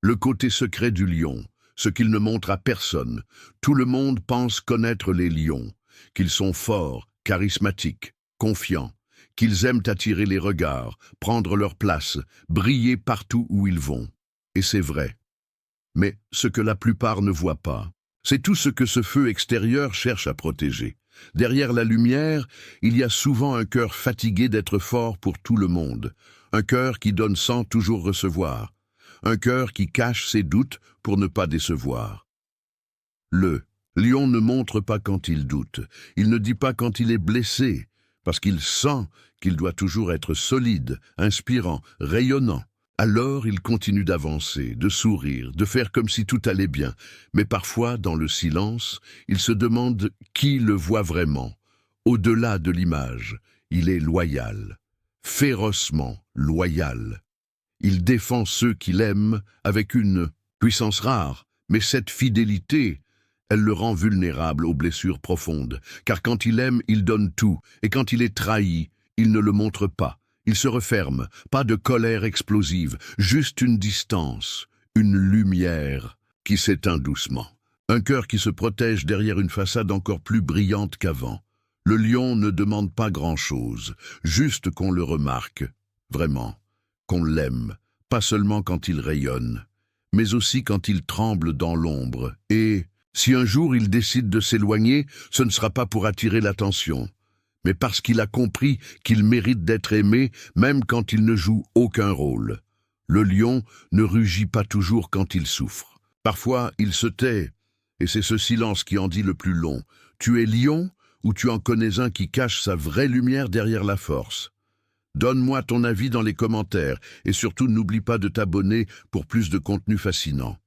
Le côté secret du lion, ce qu'il ne montre à personne. Tout le monde pense connaître les lions, qu'ils sont forts, charismatiques, confiants, qu'ils aiment attirer les regards, prendre leur place, briller partout où ils vont. Et c'est vrai. Mais ce que la plupart ne voient pas, c'est tout ce que ce feu extérieur cherche à protéger. Derrière la lumière, il y a souvent un cœur fatigué d'être fort pour tout le monde, un cœur qui donne sans toujours recevoir, un cœur qui cache ses doutes pour ne pas décevoir. Le lion ne montre pas quand il doute, il ne dit pas quand il est blessé, parce qu'il sent qu'il doit toujours être solide, inspirant, rayonnant. Alors il continue d'avancer, de sourire, de faire comme si tout allait bien. Mais parfois, dans le silence, il se demande qui le voit vraiment. Au-delà de l'image, il est loyal, férocement loyal. Il défend ceux qu'il aime avec une puissance rare, mais cette fidélité, elle le rend vulnérable aux blessures profondes, car quand il aime, il donne tout, et quand il est trahi, il ne le montre pas. Il se referme, pas de colère explosive, juste une distance, une lumière qui s'éteint doucement. Un cœur qui se protège derrière une façade encore plus brillante qu'avant. Le lion ne demande pas grand-chose, juste qu'on le remarque, vraiment, qu'on l'aime, pas seulement quand il rayonne, mais aussi quand il tremble dans l'ombre. Et si un jour il décide de s'éloigner, ce ne sera pas pour attirer l'attention, mais parce qu'il a compris qu'il mérite d'être aimé même quand il ne joue aucun rôle. Le lion ne rugit pas toujours quand il souffre. Parfois, il se tait, et c'est ce silence qui en dit le plus long. Tu es lion ou tu en connais un qui cache sa vraie lumière derrière la force? Donne-moi ton avis dans les commentaires, et surtout n'oublie pas de t'abonner pour plus de contenu fascinant.